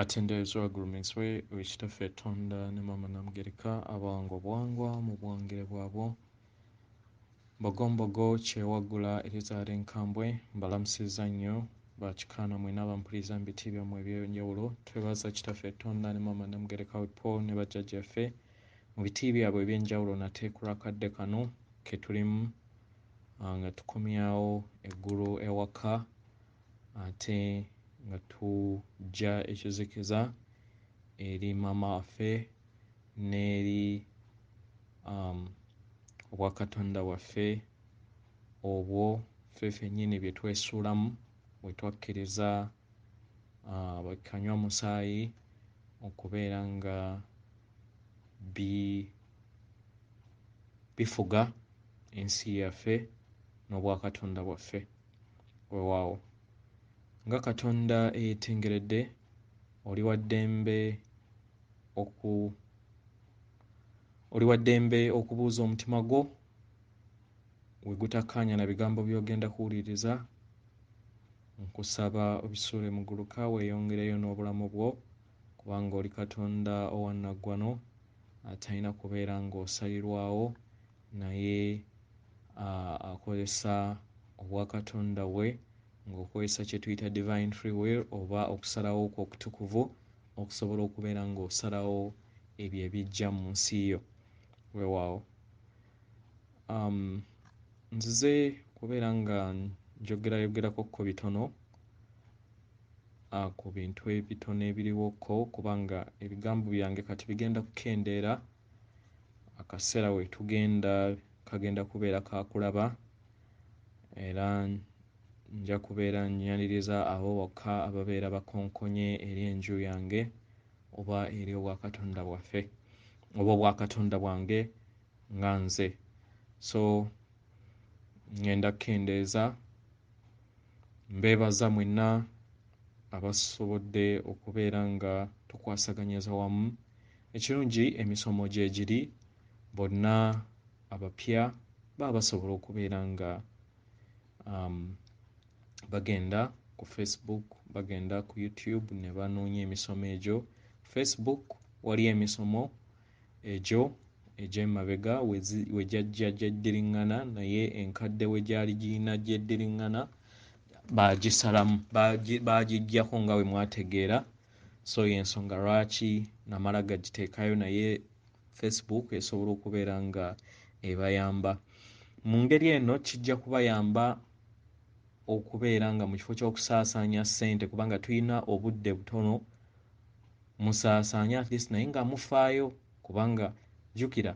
Atenderezwa aguluminswe w'ekitaffe Katonda ne Maama Namugereka abango bwangwa mu bwongere bwabwo Bogombogo kyewagula Elizabeth Nkambwe mbalamusizza nnyo bakikaana mwena abampuliriza mu biti byammwe eby'enjawulo twebaza kitaffe Katonda ne Maama Namugereka Paul ne bajjajjaffe mu biti byabwe eby'enjawulo nate ku lwakadde kano ke tulimu nga tukomyawo eggulu ewaka ate nga tujja ekizikiza eri maama waffe n'eri obwakatonda bwaffe obwo ffe ffennyini bye twesuulamu bwe twakkiriza bakanywa musaayi okubeera nga bifuga ensi yaffe n'obwakatonda bwaffe weewaawo nga Katonda eyeetengeredde oli wa ddembe okubuuza omutima gwo we gutakkaanya na bigambo by'ogenda kuwuliriza nkusaba obisuule mu gguluka weeyongereyo n'obulamu bwo kubanga oli Katonda owannaggwano atalina kubeera ng'osalirwawo naye akozesa obwakatonda bwe ng'okozesa kye tuyita divine free will oba okusalawo kwo okutukuvu okusobola okubeera ng'osalawo ebyo ebijja mu nsi yo weewaawo. Nzize kubeera nga njogerayogerakokko bitono ku bintu ebitono ebiriwokko kubanga ebigambo byange kati bigenda kukendeera akaseera we tugenda kagenda kubeera kaakulaba era nja kubeera nyaniriza abo bokka ababeera bakonkonye eri enju yange oba eri obwakatonda bwaffe oba obwakatonda bwange nga nze so ngenda kukendeeza mbeebaza mwenna abasobodde okubeera nga tukwasaganyiza wamu ekirungi emisomo gye giri bonna abapya baba basobola okubeera nga bagenda ku Facebook bagenda ku YouTube ne banoonya emisomo egyo. Facebook waliyo emisomo egyo egy'emabega we gyajja gyeddiringana naye enkadde we gyali giyina gyeddiringana baagisalamu baagiggyako nga bwe mwategeera so y'ensonga lwaki namala gagiteekayo naye Facebook esobola okubeera nga ebayamba mu ngeri eno kijja kubayamba okubeera nga mu kifo ky'okusaasaanya ssente kubanga tulina obudde butono musaasaanya at least naye nga mufaayo kubanga jjukira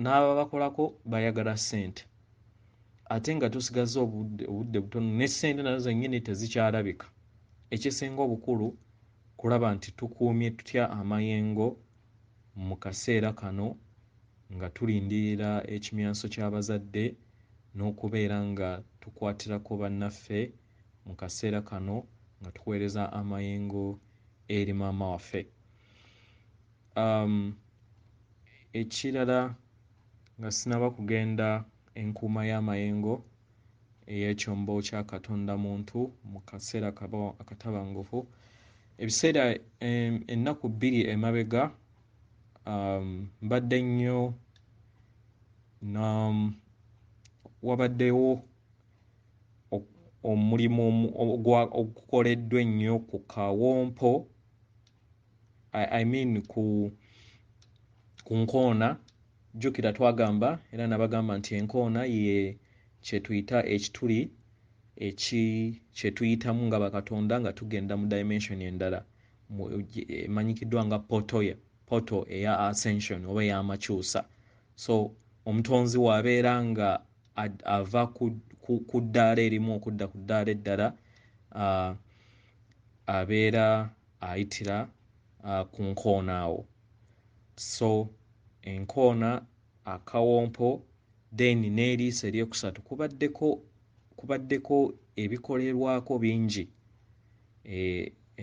n'ababakolako bayagala ssente ate nga tusigaza obudde butono ne ssente nazo zennyini tezikyalabika ekisinga obukulu kulaba nti tukuumye tutya amayengo mu kaseera kano nga tulindirira ekimyanso ky'abazadde n'okubeera nga tukwatirako bannaffe mu kaseera kano nga tuweereza amayengo eri maama waffe. Ekirala nga sinaba kugenda Enkuma y'amayengo ey'ekyombo kya Katonda Muntu mu kaseera Akatabanguffu ebiseera ennaku bbiri emabega mbadde nnyo wabaddewo omulimu ogukoleddwa ennyo ku kawompo I mean ku nkoona jjukira twagamba era nabagamba nti enkoona ye kye tuyita ekituli kye tuyitamu nga bakatonda nga tugenda mu dimension endala emanyikiddwa nga poto eya ascension oba ey'amakyusa so omutonzi w'abeera nga ava ku ddaala erimu okudda ku ddaala eddala abeera ayitira ku nkoona awo so enkoona akawompo then n'eriiso eryokusatu kubaddeko ebikolerwako bingi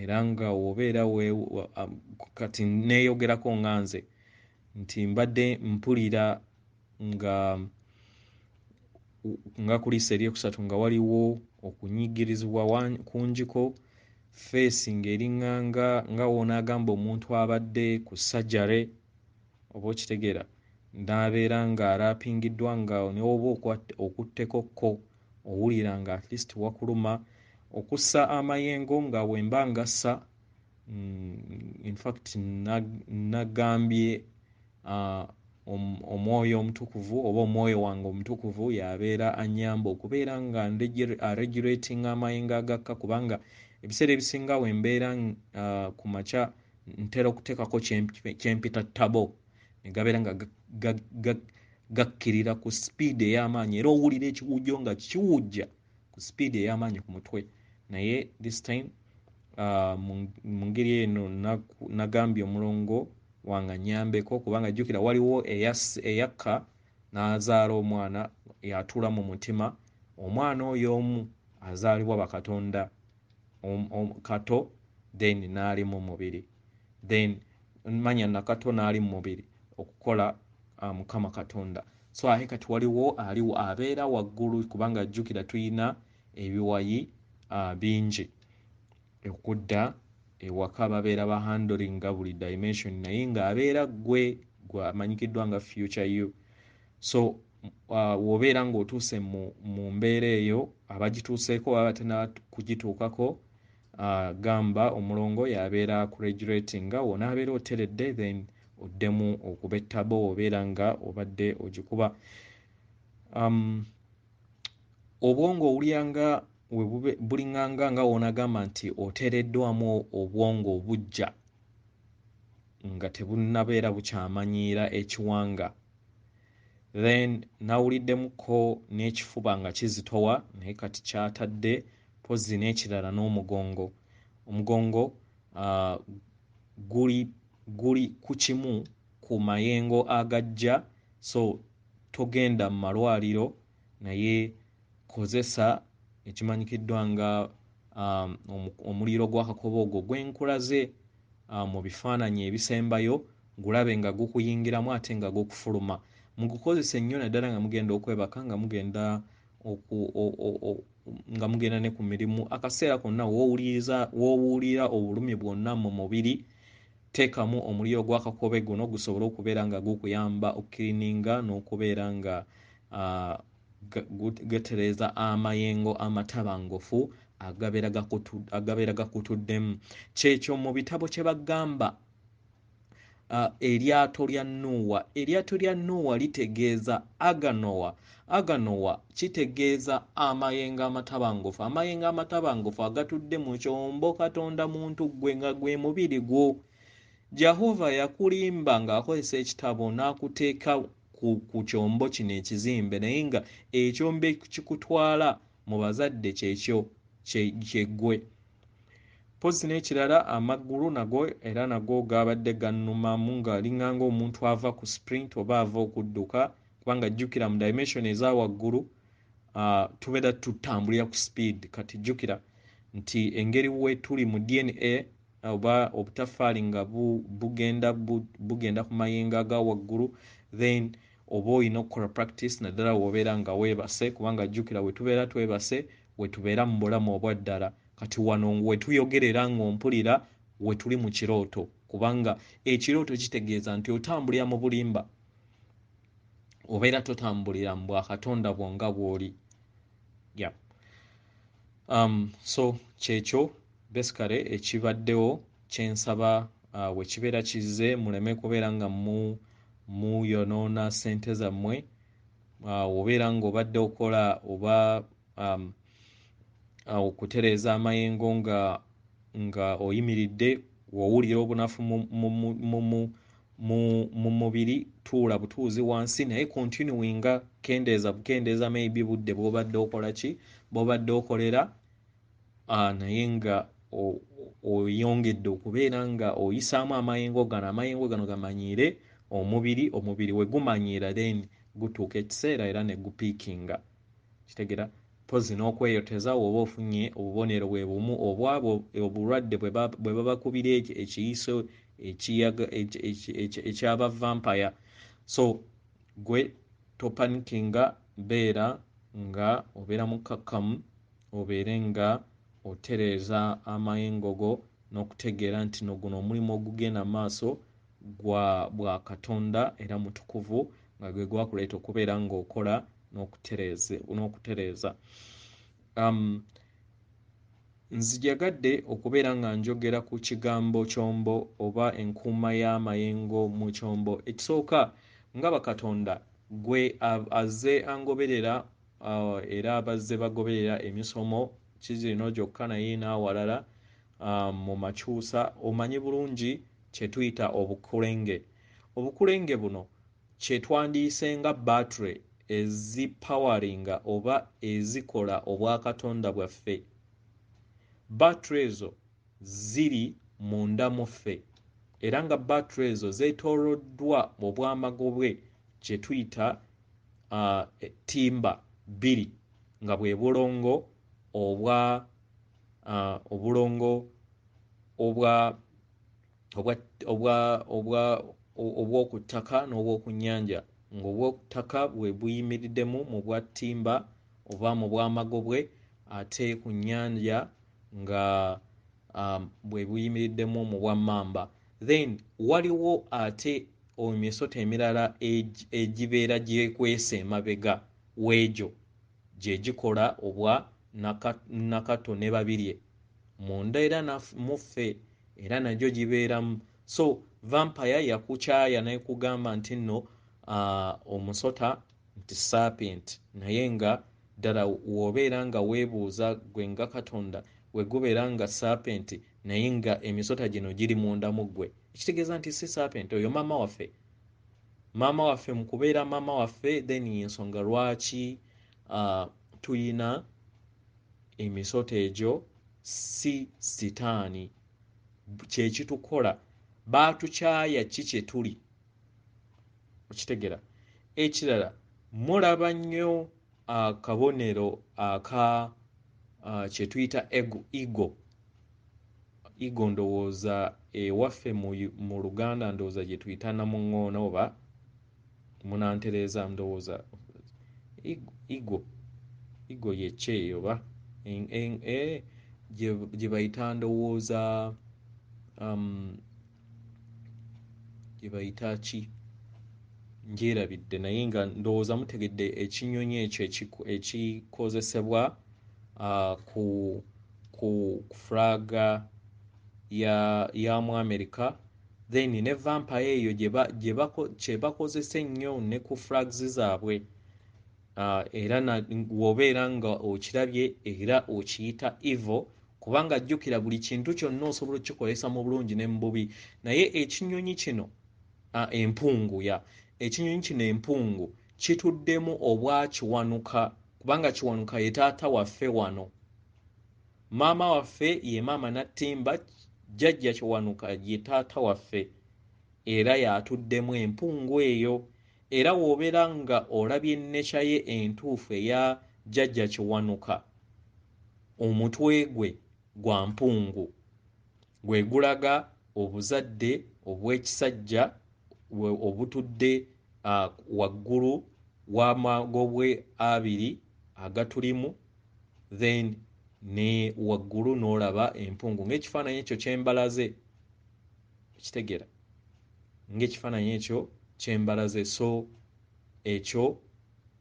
era nga wobeera kati neeyogerako nga nze nti mbadde mpulira nga ku liiso eryokusatu nga waliwo okunyigirizibwa kungiko face ng'eringanga nga wonaagamba omuntu abadde ku surgery oba okitegeera n'abeera nga arapingiddwa nga ne oba okuttekokko owulira nga at least wakuluma okussa amayengo nga bwemba ngassa in fact nagambye omwoyo omutukuvu oba omwoyo wange omutukuvu yabeera anyamba okubeera nga regulating amayengo agakka kubanga ebiseera ebisinga wembeera ku makya ntera okuteekako kyempita tabo ne gabeera nga gakkirira ku speed ey'amaanyi era owulira ekiwujjo nga kiwujja ku speed ey'amaanyi ku mutwe naye this time mu ngeri eno nagambye omulongo wange anyambeko kubanga jjukira waliwo eyakka n'azaala omwana yatuula mu mutima omwana oyo omu azaalibwa bakatonda kato then n'ali mu mubiri then manya nakato n'ali mu mubiri okukola mukama katonda so ate kati waliwo aliwo abeera waggulu kubanga jjukira tuyina ebiwayi bingi okudda ewaka babeera ba handlinga buli dimension naye ng'abeera gwe amanyikiddwa nga future you so wobeera ng'otuuse mu mbeera eyo abagituuseeko baba batena kugituukako gamba omulongo yabeera kuregulatinga wonaabeera oteredde then oddemu okuba ettabo obeera nga obadde ogikuba obwongo owulyanga bulinganga nga wonagamba nti oteereddwamu obwongo obujja nga tebunnabeera bukyamanyiira ekiwanga then nawuliddemuko n'ekifuba nga kizitowa naye kati kyatadde pozi n'ekirala n'omugongo omugongo guli ku kimu ku mayengo agajja so togenda mu malwaliro naye kozesa ekimanyikiddwa nga omuliro gw'akakoboogo gwenkulaze mu bifaananyi ebisembayo gulabe nga gukuyingiramu ate nga gukufuluma mugukozesa ennyo naddala nga mugenda okwebaka nga mugenda ne ku mirimu akaseera konna w'owulira obulumi bwonna mu mubiri teekamu omuliro gw'akakobe guno gusobole okubeera nga gukuyamba okukirininga n'okubeera nga gatereeza amayengo amatabangufu agabeera gakutuddemu kyekyo mu bitabo kye bagamba eryato lya Nuuwa litegeeza aganowa kitegeeza amayengo amatabangufu agatudde mu kyombo katonda muntu gwe nga gwe mubiri gwo Jehova yakulimba ng'akozesa ekitabo n'akuteeka ku kyombo kino ekizimbe naye nga ekyombo kikutwala mu bazadde kyekyo kyeggwe pozi n'ekirala amagulu nago era nago gabadde gannumamu nga linganga omuntu ava ku sprint oba ava okudduka kubanga jjukira mu dimension eza waggulu tubeera tutambulira ku speed kati jjukira nti engeri we tuli mu DNA oba obutafaali nga bugenda ku mayengo aga waggulu then oba olina okukola practice naddala wobeera nga weebase kubanga jjukira we tubeera twebase we tubeera mu bulamu obwa ddala kati wano we tuyogerera ng'ompulira we tuli mu kirooto kubanga ekirooto kitegeeza nti otambulira mu bulimba obeera totambulira mu bwakatonda bwonga bw'oli so kyekyo basically ekibaddewo kyensaba we kibeera kizze muleme kubeera nga muyonoona ssente zammwe obeera ng'obadde okola oba okutereeza amayengo nga oyimiridde wowulira obunafu mu mubiri tuula butuuzi wansi naye continuinga kendeeza maybe budde bw'obadde okola ki bw'obadde okolera naye nga oyongedde okubeera nga oyisaamu amayengo gano gamanyiire omubiri we gumanyiira then gutuuka ekiseera era ne gupiikinga kitegera pozi n'okweyoteza oba ofunye obubonero bwe bumu obwabo obulwadde bwe babakubira ekiyiso ekyaba vampire so gwe topanikinga beera nga obeera mukkakkamu obeere nga otereeza amayengo go n'okutegeera nti guno omulimu ogugenda maaso bwa Katonda era mutukuvu nga gwe gwakuleeta okubeera ng'okola n'okutereeza. Nzijagadde okubeera nga njogera ku kigambo kyombo oba enkuuma y'amayengo mu kyombo. Ekisooka nga Bakatonda gwe azze angoberera era abazze bagoberera emisomo kizino gyokka naye n'awalala mu makyusa, omanyi bulungi kye tuyita obukulenge. Obukulenge buno kye twandiise nga battery ezipawaringa oba ezikola obwakatonda bwaffe. Battery ezo ziri munda mu ffe era nga battery ezo zeetooloddwa obwamagobwe kye tuyita timba bbiri nga bwe bulongo obw'oku ttaka n'obw'oku nnyanja, ng'obw'oku bwe buyimiriddemu mu bwa ttimba oba mu bwamagobwe, ate ku nnyanja nga bwe buyimiriddemu mu bwa mamba. Then waliwo ate emisota emirala egibeera gyekwesa emabega w'egyo gye gikola obwa nakato ne babirye munda era muffe era nagyo gibeeramu. So vampire yakukyaya nekugamba nti nno omusota nti serpent, naye nga ddala w'obeera nga weebuuza gwe nga Katonda bwe gubeera nga serpent naye nga emisota gino giri munda mu ggwe, ekitegeeza nti si serpent oyo maama waffe mu kubeera maama waffe. Then ensonga lwaki tuyina emisota egyo si sitaani, kyekitukola baatukyaya ki kye tuli, okitegeera. Ekirala mulaba nnyo akabonero aka kye tuyita ego ndowooza ewaffe mu Luganda ndowooza gye tuyita namuŋŋoona oba munantereeza ndowooza ego yekyeyo oba gye bayita ndowooza gye bayita ki njerabidde naye nga ndowooza mutegedde ekinyonyi ekyo ekikozesebwa ku flaga ya mu America. Then ne vampire eyo kye bakozesa ennyo ne ku flags zaabwe era w'obeera nga okirabye era okiyita evil, kubanga jjukira buli kintu kyonna osobola okukikozesa mu bulungi ne mu bubi, naye ekinyonyi kino empungu kituddemu obwa kiwanuka, kubanga kiwanuka ye taata waffe wano, maama waffe ye maama Nattimba, jjajja kiwanuka ye taata waffe era yatuddemu empungu eyo. Era w'obeera nga olabye ennecha ye entuufu eya jjajja kiwanuka, omutwe gwe gwa mpungu, gwe gulaga obuzadde obw'ekisajja obutudde waggulu w'amagobwe abiri agatulimu, then ne waggulu n'olaba empungu ng'ekifaananyi ekyo kyembalaze, ekitegeera ng'ekifaananyi ekyo kyembalaze. So ekyo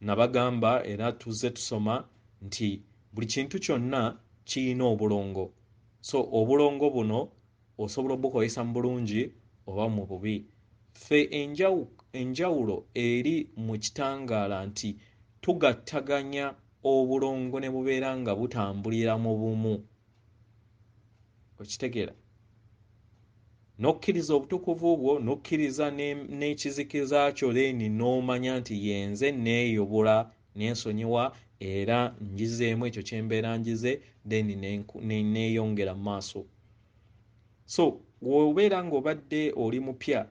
nabagamba era tuzze tusoma nti buli kintu kyonna kiyina obulongo. So obulongo buno osobola obukozesa mu bulungi oba mu bubi. Ffe enjawulo eri mu kitangaala nti tugattaganya obulongo ne bubeera nga butambulira mu bumu, okitegeera, n'okkiriza obutukuvu bwo n'okkiriza n'ekizikiza kyo, leeni n'omanya nti yenze neeyobola n'ensonyiwa era njizeemu ekyo kye mbeera njize, then neeyongera mu maaso. So w'obeera ng'obadde oli mupya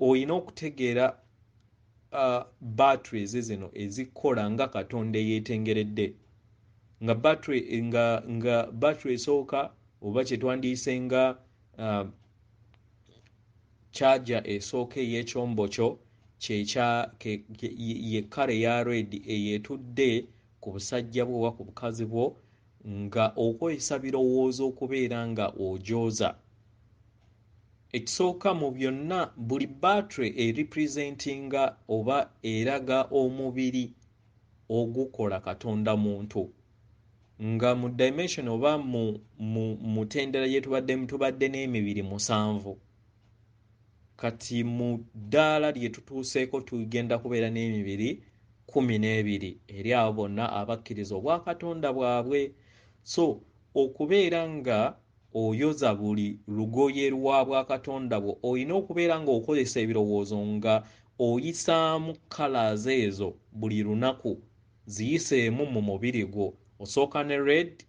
olina okutegeera batteries zino ezikola nga Katonda eyeetengeredde, nga battery esooka oba kye twandiise nga charger esooka ey'ekyombo kyo ye kkala eya red eyeetudde ku busajja bwo oba ku bukazi bwo nga okozesa birowoozo okubeera nga ojooza. Ekisooka mu byonna, buli battery erepresentinga oba eraga omubiri ogukola Katonda muntu. Nga mu dimension oba mu mutendera tubadde n'emibiri 7. Kati mu ddaala lye tutuuseeko tugenda kubeera n'emibiri 12 eri abo bonna abakkiriza obwa Katonda bwabwe. So okubeera nga oyoza buli lugoye lwa bwa Katonda bwo, olina okubeera nga okozesa ebirowoozo nga oyisaamu colors ezo buli lunaku, ziyiseemu mu mubiri gwo. Osooka ne red,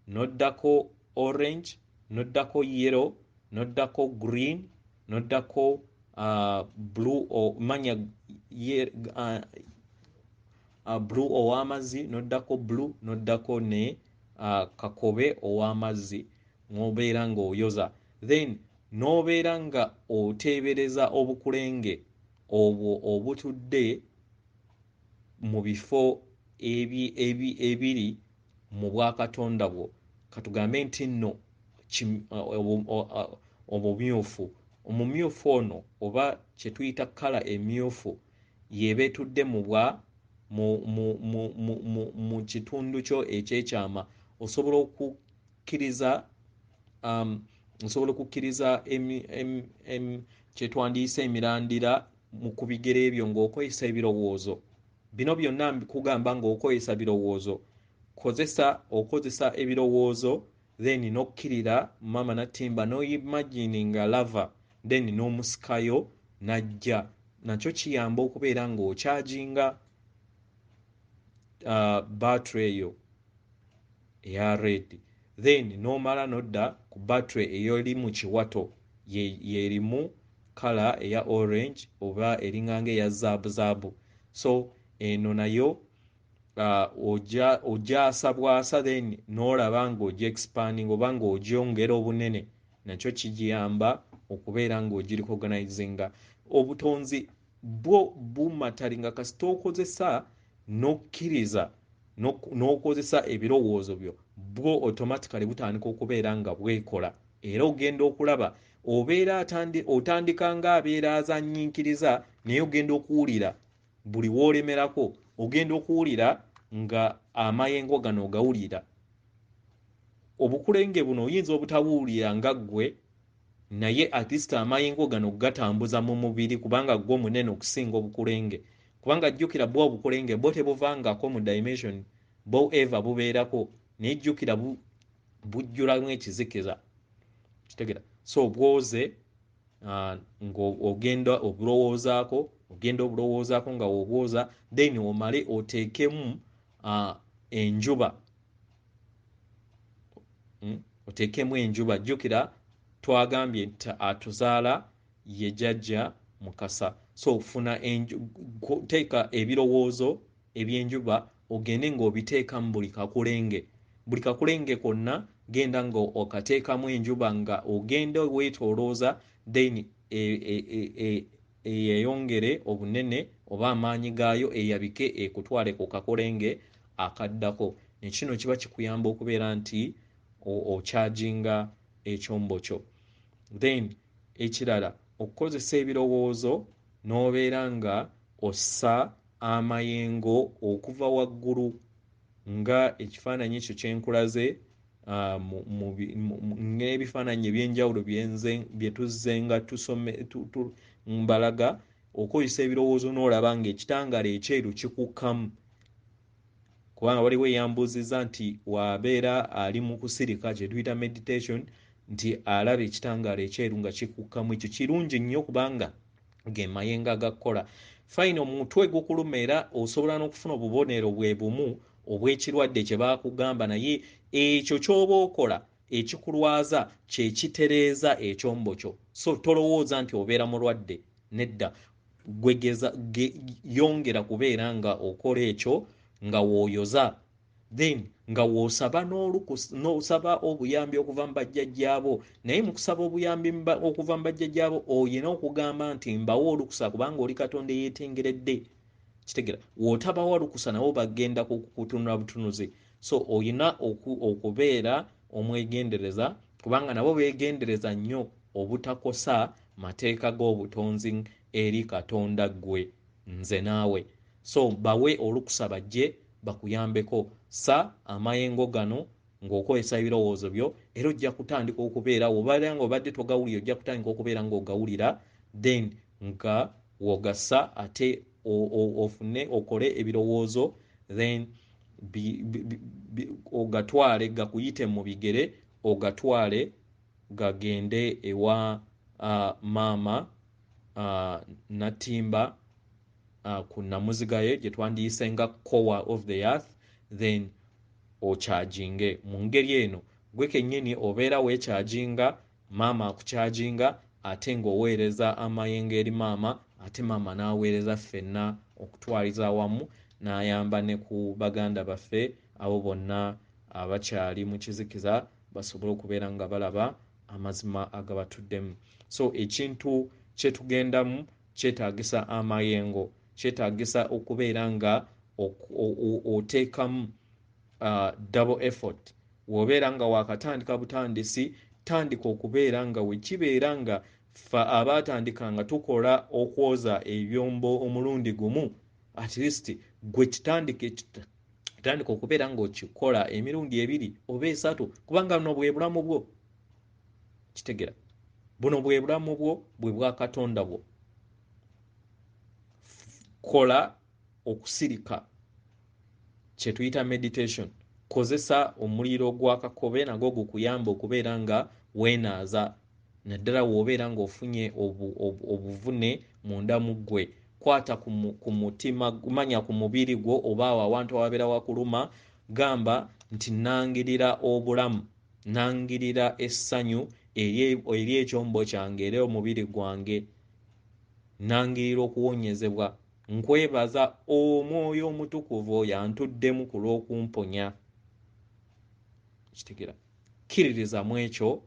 noddako orange, noddako yellow, noddako green, noddako blue omanya blue ow'amazzi, noddako blue, noddako ne kakobe ow'amazzi ng'obeera ng'oyoza. Then n'obeera nga oteebereza obukulenge obwo obutudde mu bifo ebiri mu bwakatonda bwo. Katugambe nti nno omumyufu. Omumyufu ono oba kye tuyita kkala emmyufu yeeba etudde mu kitundu kyo ekyekyama. Osobola okukkiriza kye twandiyise emirandira ku bigere ebyo ng'okozesa ebirowoozo. Bino byonna kugamba ng'okozesa birowoozo. Okozesa ebirowoozo, then n'okkirira mama natimba n'oyimagininga lava, then n'omusikayo n'ajja. Nakyo kiyamba okubeera ng'okyaginga battery eyo eya red. Then n'omala nodda ku battery eyo eri mu kiwato, yerimu kala eya orange oba eringanga eya zaabu. So eno nayo ogyasa bwasa, then n'olaba ng'ogya expanding oba ng'ogyongera obunene. Nakyo kigiyamba okubeera ng'ogirecognizinga. Obutonzi bwo bumatali nga kasita okozesa n'okkiriza n'okozesa ebirowoozo byo, bwo automatically butandika okubeera nga bwekola. Era ogenda okulaba obeera otandika nga abeera azanyiikiriza, naye ogenda okuwulira buli w'olemerako, ogenda okuwulira nga amayengo gano ogawulira. Obukulenge buno oyinza obutabuwulira nga ggwe, naye at least amayengo gano gatambuza mu mubiri kubanga gwo munene okusinga obukulenge. Kubanga jjukira bwo obukulenge bwo tebuvangako mu dimension bwo eva bubeerako, naye jjukira bujjulamu ekizikiza. Kitegera? So bwoze ng'ogenda obulowoozaako, nga wobwoza, then omale oteekemu enjuba. Oteekemu enjuba. Jjukira twagambye nti atuzaala ye jjajja Mukasa. So funa teeka ebirowoozo eby'enjuba ogende ng'obiteekamu buli kakulenge konna genda nga okateekamu enjuba nga ogenda weetoolooza, then eyeyongere obunene oba amaanyi gaayo eyabike ekutwale ku kakulenge akaddako. Nekino kiba kikuyamba okubeera nti okyaginga ekyombo kyo. Then ekirala, okukozesa ebirowoozo n'obeera nga ossa amayengo okuva waggulu, nga ekifaananyi ekyo kyenkulaze ng'ebifaananyi eby'enjawulo bye tuzze nga mbalaga. Okozesa ebirowoozo n'olaba ng'ekitangaala ekyeru kikukkamu. Kubanga waliwo eyambuuzizza nti wabeera ali mu kusirika, kye tuyita meditation, nti alaba ekitangaala ekyeru nga kikukkamu. Ekyo kirungi nnyo kubanga ge mayengo agakkola. Fine, omutwe gukuluma era osobola n'okufuna obubonero bwe bumu obw'ekirwadde kye baakugamba, naye ekyo ky'oba okola ekikulwaza kye kitereeza ekyombo kyo. So tolowooza nti obeera mulwadde, nedda. Yongera kubeera nga okola ekyo nga w'oyoza, then nga w'osaba n'osaba obuyambi okuva mu bajjajjaabo. Naye mu kusaba obuyambi okuva mu bajjajjaabo oyina okugamba nti mbawo olukusa kubanga oli Katonda eyeetengeredde. Kitegera? W'otabawa lukusa nabo bagenda kukutunula butunuzi. so oyina okubeera omwegendereza kubanga nabo beegendereza nnyo obutakosa mateeka g'obutonzi eri Katonda gwe nze naawe. So bawe olukusa bajje bakuyambeko sa amayengo gano ng'okozesa ebirowoozo byo era ojja kutandika okubeera obaala nga obadde togawulira ojja kutandika okubeera ng'ogawulira then nga wogasa ate ofune okole ebirowoozo then ogatwale gakuyite mu bigere ogatwale gagende ewa maama Natimba ku namuzigaye gye twandiyise nga core of the earth then ocharginge mu ngeri eno gwe kennyini obeera weecharginga maama akucharginga ate ng'oweereza amayengo eri maama ate maama n'aweereza ffenna okutwaliza awamu n'ayamba ne ku baganda baffe abo bonna abakyali mu kizikiza basobole okubeera nga balaba amazima agabatuddemu. So ekintu kyetugendamu kyetaagisa amayengo kyetaagisa okubeera nga oteekamu double effort. W'obeera nga waakatandika butandisi tandika okubeera nga wekibeera nga ffe abaatandika nga tukola okwoza ebyombo omulundi gumu at least gwe kitandika okubeera ng'okikola emirundi ebiri oba esatu kubanga buno bwe bulamu bwo. Kitegera buno bwe bulamu bwo bwe bwa Katonda bwo. Kola okusirika kye tuyita meditation. Kozesa omuliro gwa kakobe nagwo gukuyamba okubeera nga weenaaza naddala w'obeera ng'ofunye obuvune munda mu ggwe. Kwata ku mutima manya ku mubiri gwo oba awantu awabeera wakuluma gamba nti nangirira obulamu nangirira essanyu eri ekyombo kyange era omubiri gwange nangirira okuwonyezebwa nkwebaza omwoyo omutukuvu yantuddemu ku lw'okumponya. Kitegera kkiririza mu ekyo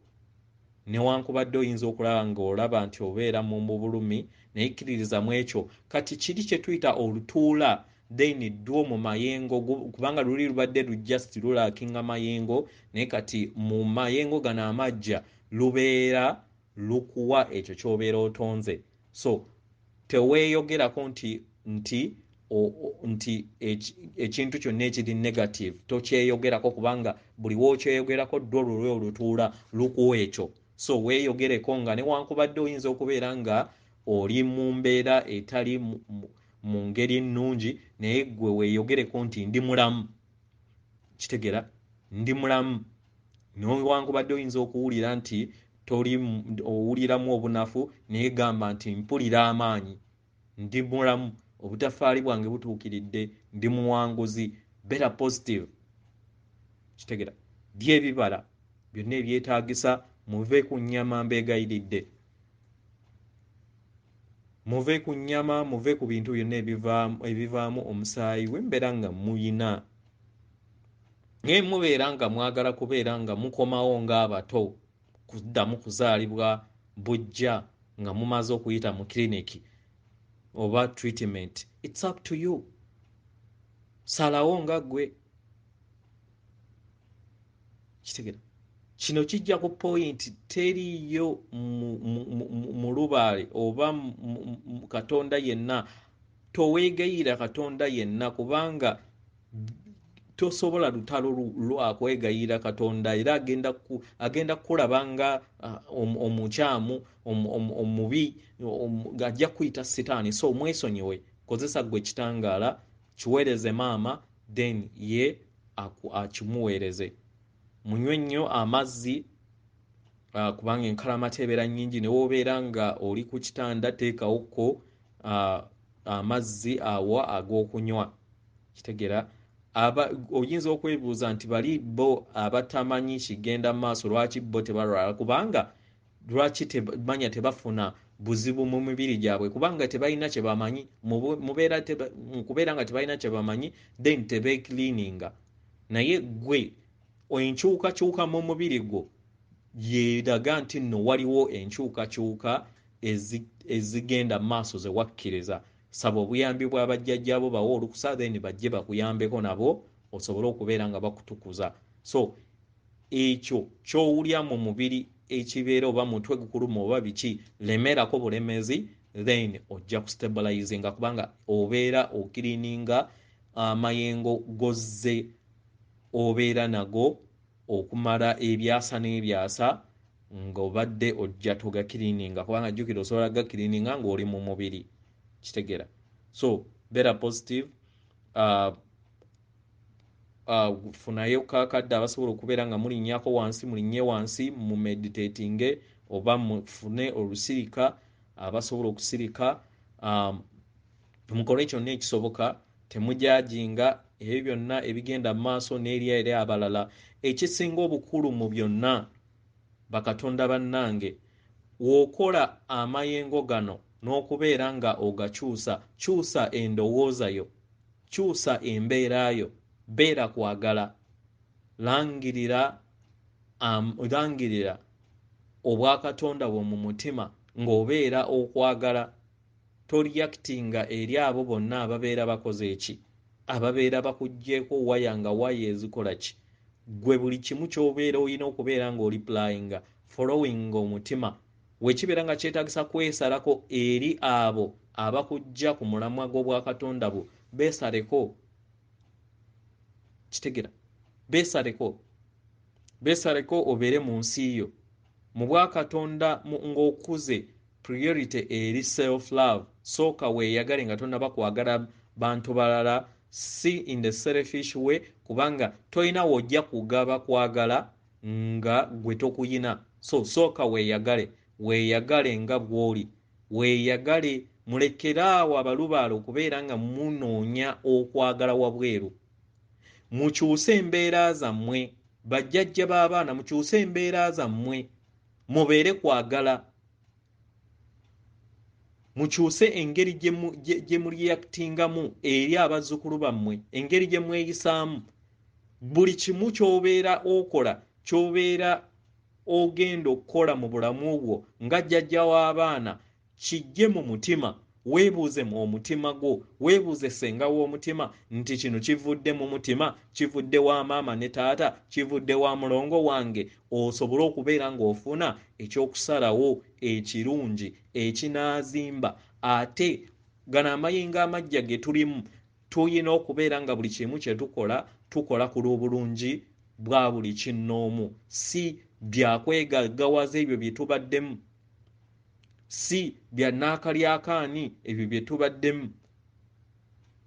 newankubadde oyinza okulaba ng'olaba nti obeera mu bulumi naye kkiririza mu ekyo kati kiri kye tuyita olutuula then ddwo mu mayengo kubanga luli lubadde just lulaakinga mayengo naye kati mu mayengo gano amajja lubeera lukuwa ekyo ky'obeera otonze. So teweeyogerako nti ekintu kyonna ekiri negative tokyeyogerako kubanga buli wookyeyogerako ddwo lulwe olutuula lukuwa ekyo. So weeyogereko nga newankubadde oyinza okubeera nga oli mu mbeera etali mu ngeri ennungi naye gwe weeyogereko nti ndi mulamu. Kitegera ndi mulamu newankubadde oyinza okuwulira nti owuliramu obunafu naye gamba nti mpulira amaanyi ndi mulamu obutafaali bwange butuukiridde ndi muwanguzi better positive. Kitegera byebibala byonna ebyetaagisa muve ku nnyama mbeegayiridde muve ku nnyama muve ku bintu byonna ebivaamu omusaayi wembeera nga muyina naye mubeera nga mwagala kubeera nga mukomawo ng'abato kuddamu kuzaalibwa bujja nga mumaze okuyita mu kiriniki oba treatment. It's up to you. Salawo nga ggwe. Kitegera kino kijja ku point teriyo mu lubaale oba Katonda yenna toweegayira Katonda yenna kubanga tosobola lutalo lwakwegayira Katonda era agenda kukulaba nga omukyamu omubi ajja kuyita sitaani. So mwesonyiwe kozesa gwe kitangaala kiweereze maama then ye akimuweereze. Munywe nnyo amazzi kubanga enkalamata ebeera nnyingi ne woobeera nga oli ku kitanda teekawokko amazzi awo ag'okunywa. Kitegera oyinza okwebuuza nti bali bo abatamanyi kigenda mu maaso lwaki bo tebalwala kubanga lwaki temanya tebafuna buzibu mu mibiri gyabwe kubanga tebalina kye bamanyi mukubeera nga tebalina kye bamanyi then tebeekiliininga. Naye gwe enkyukakyuka mu mubiri gwo yeeraga nti nno waliwo enkyukakyuka ezigenda mu maaso ze wakkiriza. Saba obuyambi bw'abajjajjaabo bawe olukusa then bajje bakuyambeko nabo osobole okubeera nga bakutukuza. So ekyo kyowulya mu mubiri ekibeera oba mutwe gukuluma oba biki lemerako bulemezi, then ojja kustabilizinga kubanga obeera okirininga amayengo gozze obeera nago okumala ebyasa n'ebyasa ng'obadde ojja togakirininga kubanga jjukira osobola gakirininga ng'oli mu mubiri. Kitegera. So better positive. Funayo kakadde abasobola okubeera nga mulinnyako wansi mulinnye wansi mu meditatinge oba mufune olusirika abasobola okusirika mukole kyonna ekisoboka temujajinga ebyo byonna ebigenda mu maaso n'eri eri abalala. Ekisinga obukulu mu byonna bakatonda bannange w'okola amayengo gano n'okubeera nga ogakyusa, kyusa endowooza yo, kyusa embeera yo, beera kwagala, langirira obwakatonda bwo mu mutima ng'obeera okwagala. Toreactinga eri abo bonna ababeera bakoze eki, ababeera bakugjeeko waya nga waya ezikola ki. Gwe buli kimu ky'obeera olina okubeera ng'oli playinga following omutima. Wekibeera nga kyetagisa kwesalako eri abo abakujja ku mulamwa gw'obwakatonda bwo, beesaleko. Kitegera. Beesaleko obeere mu nsi yo. Mu bwakatonda ng'okuze priority eri self love. Sooka weeyagale nga tonnaba kwagala bantu balala, si in the selfish way kubanga tolina wojja kugaba kwagala nga gwe tokuyina. So sooka weeyagale nga bw'oli, weeyagale. Mulekeraawo abalubaala okubeera nga munoonya okwagala wabweru. Mukyuse embeera zammwe, bajjajja b'abaana mukyuse embeera zammwe, mubeere kwagala. Mukyuse engeri gye mureactingamu eri abazzukulu bammwe, engeri gye mweyisaamu. Buli kimu ky'obeera okola, ky'obeera ogenda okukola mu bulamu bwo nga jjajja w'abaana, kijje mu mutima. Weebuuze mu omutima gwo, weebuuze ssenga w'omutima nti kino kivudde mu mutima, kivudde wa maama ne taata, kivudde wa mulongo wange, osobole okubeera ng'ofuna ekyokusalawo ekirungi ekinaazimba. Ate gano amayengo amajja ge tulimu tuyina okubeera nga buli kimu kye tukola ku lw'obulungi bwa buli kinnoomu, si byakwegaggawaza ebyo bye tubaddemu, si bya naakalyakaani ebyo bye tubaddemu.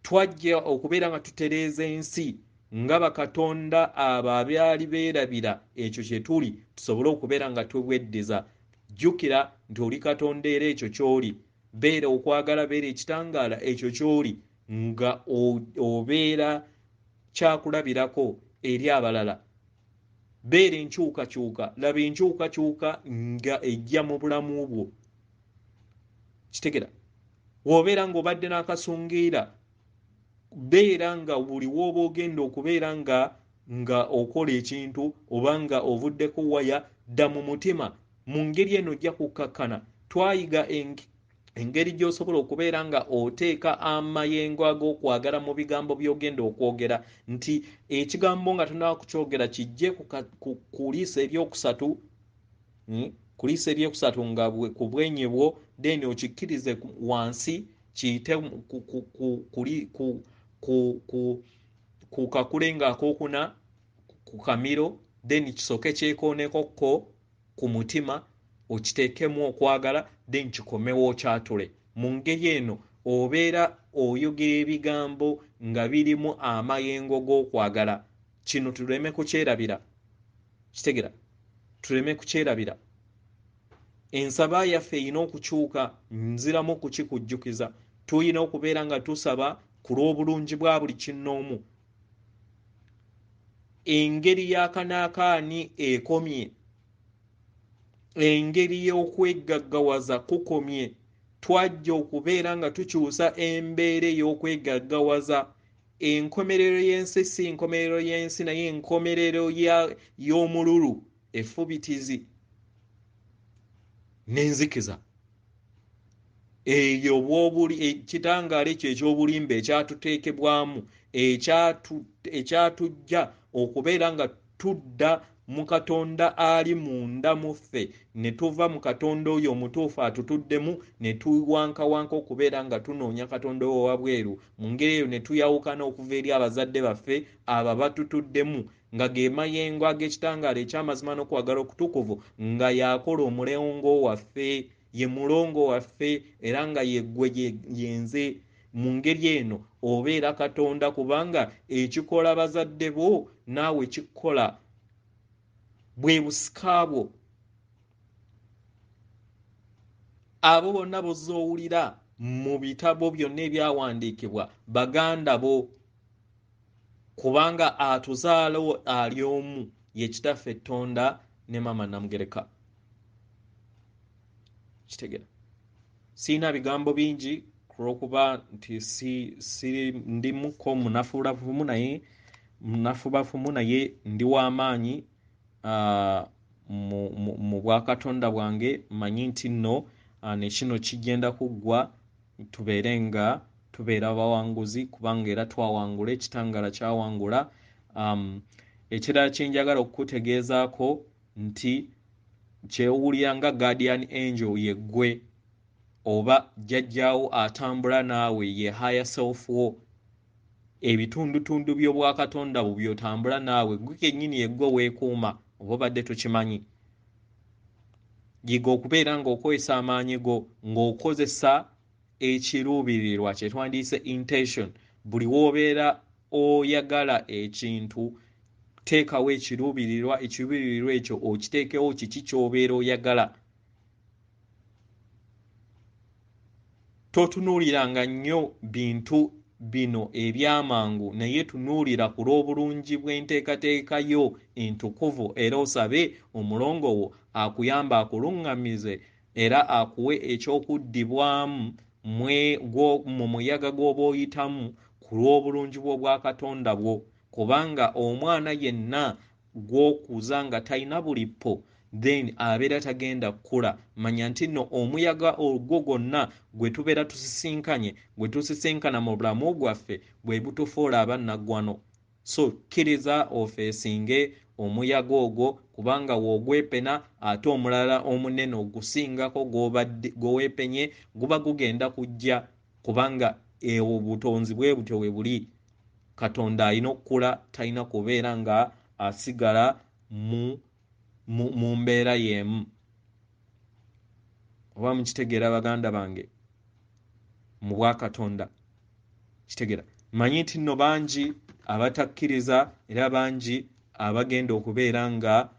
Twajja okubeera nga tutereeza ensi nga bakatonda abo abyali beerabira ekyo kye tuli, tusobole okubeera nga tubweddiza. Jjukira nti oli katonda era ekyo ky'oli. Beera okwagala, beera ekitangaala ekyo ky'oli nga obeera kyakulabirako eri abalala. Beera enkyukakyuka, laba enkyukakyuka nga ejja mu bulamu bwo. Kitegera. W'obeera ng'obadde n'akasungiira, beera nga buli w'oba ogenda okubeera nga okola ekintu oba nga ovuddeko waya, dda mu mutima. Mu ngeri eno ojja kukkakkana. Twayiga engeri gy'osobola okubeera nga oteeka amayengo ag'okwagala mu bigambo by'ogenda okwogera, nti ekigambo nga tonnaba kukyogera kijje kuliisa eryokusatu, kuliisa eryokusatu nga ku bwenyi bwo, then okikkirize wansi kiyite ku kakule ng'akookuna ku kamiro, then kisooke kyekoonekokko ku mutima, okiteekemu okwagala, then kikomewo okyatule. Mu ngeri eno obeera oyogera ebigambo nga birimu amayengo g'okwagala. Kino tuleme kukyerabira. Kitegera. Tuleme kukyerabira. Ensaba yaffe erina okukyuka, nziramu kukikujjukiza. Tuyina okubeera nga tusaba ku lw'obulungi bwa buli kinnoomu. Engeri y'akanaakaani ekomye, engeri y'okwegaggawaza kukomye. Twajja okubeera nga tukyusa embeera ey'okwegaggawaza. Enkomerero y'ensi si nkomerero y'ensi, naye enkomerero y'omululu, effubitizi n'enzikiza. Eyo bw'obuli ekitangaala ekyo eky'obulimba ekyatuteekebwamu ekyatujja okubeera nga tudda mu Katonda ali munda mu ffe ne tuva mu Katonda oyo omutuufu atutuddemu ne tuwankawanka okubeera nga tunoonya Katonda owo wabweru mu ngeri eyo ne tuyawukana okuva eri abazadde baffe abo batutuddemu nga ge mayengo ag'ekitangaala eky'amazima n'okwagala okutukuvu nga yakola omulongo waffe ye mulongo waffe era nga yeggwe yenze mu ngeri eno obeera Katonda kubanga ekikola bazadde bo naawe kikola bwe busika bwo. Abo bonna bozoowulira mu bitabo byonna ebyawandiikibwa baganda bo kubanga atuzaala ali omu ye kitaffe Tonda ne mama Namugereka. Kitegera siina bigambo bingi kulwokuba nti si ndimuko munafubafumu naye ndi w'amaanyi mu bwakatonda bwange manyi nti nno ne kino kigenda kuggwa tubeere nga tubeera bawanguzi kubanga era twawangula ekitangala kyawangula. Ekirala kyenjagala okukutegeezaako nti kyewulira nga guardian angel yeggwe oba jjajjaawo atambula naawe ye higher self wo ebitundutundu by'obwakatonda bwo byotambula naawe gwe kennyini yeggwe weekuuma oba obadde tukimanyi. Yiga okubeera ng'okozesa amaanyi go ng'okozesa ekiruubirirwa kye twandiise intention. Buli w'obeera oyagala ekintu teekawo ekiruubirirwa ekyo okiteekewo kiki ky'obeera oyagala. Totunuuliranga nnyo bintu bino ebyamangu naye tunuulira ku lw'obulungi bw'enteekateeka yo entukuvu era osabe omulongo wo akuyamba akuluŋŋamize era akuwe ekyokuddibwamu mu muyaga gw'oba oyitamu ku lw'obulungi bw'obwakatonda bwo kubanga omwana yenna gw'okuza nga talina bulippo then abeera tagenda kukula. Manya nti nno omuyaga ogwo gwonna gwe tubeera tusisinkanye gwe tusisinkana mu bulamu bwaffe bwe butufuula abannaggwano. So kkiriza ofeesinge omuyaga ogwo kubanga woogwepena ate omulala omunene ogusingako gwoweepenye guba gugenda kujja kubanga obutonzi bwe butyo we buli. Katonda alina okukula talina kubeera nga asigala mu mbeera y'emu. Oba mukitegeera baganda bange mu bwakatonda kitegeera. Manyi nti nno bangi abatakkiriza era bangi abagenda okubeera nga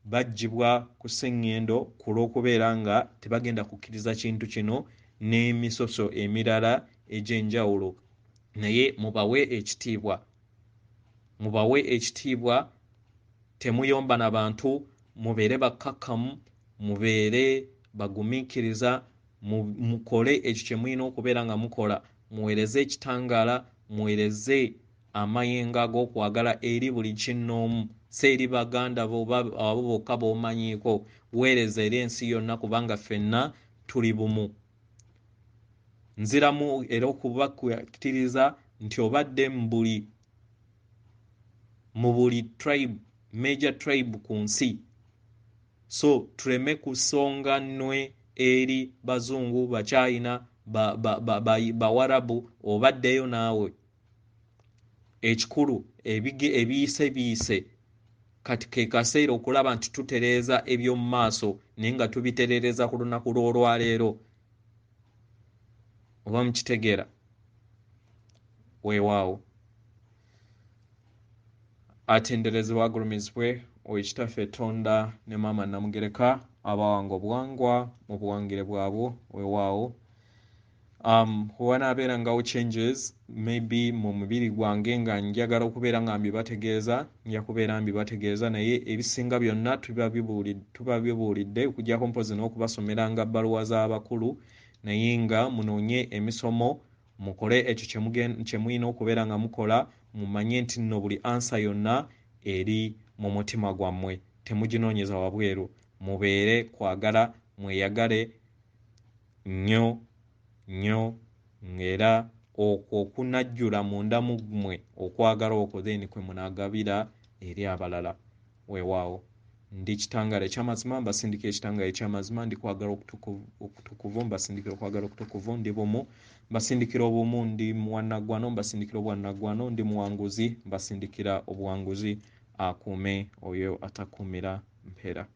baggyibwa ku sseŋŋendo ku lw'okubeera nga tebagenda kukkiriza kintu kino n'emisoso emirala egy'enjawulo. Naye mubawe ekitiibwa temuyomba na bantu mubeere bakkakkamu mubeere bagumiikiriza mukole ekyo kye mulina okubeera nga mukola muweereze ekitangaala muweereze amayengo ag'okwagala eri buli kinnoomu si eri baganda bo abo bokka b'omanyiiko weereza eri ensi yonna kubanga ffenna tuli bumu. Nziramu era okubakkiriza nti obadde mu buli tribe major tribe ku nsi so tuleme kusonga nnwe eri bazungu bachina bawarabu obaddeyo naawe ekikulu ebiise kati ke kaseera okulaba nti tutereeza eby'omu maaso naye nga tubitereereza ku lunaku lw'olwaleero. Oba mukitegeera weewaawo atenderezebwa agulumizibwe ekitaffe Tonda ne mama Namugereka abawanga obuwangwa mu buwangire bwabwo weewaawo. Wanaabeera ngawo changes maybe mu mubiri gwange nga njagala okubeera nga mbibategeeza nja kubeera mbibategeeza naye ebisinga byonna tuba bibuulidde okuggyako mpozi n'okubasomeranga bbaluwa z'abakulu naye nga munoonye emisomo mukole ekyo kye mulina okubeera nga mukola mumanye nti nno buli ansa yonna eri mu mutima gwammwe temuginoonyeza wabweru. Mubeere kwagala mweyagale nnyo era okunajjula munda mu mmwe okwagala okwo then kwe munagabira eri abalala. Weewaawo ndi kitangale ky'amazima, mbasindikira ekitangale ky'amazima, ndi kwagala okutukuvu, mbasindikira okwagala okutukuvu, ndi bumu, mbasindikira obumu, ndi muwanaggwano, mbasindikira obwanaggwano, ndi muwanguzi, mbasindikira obuwanguzi. Akuume oyo atakuumira mpera.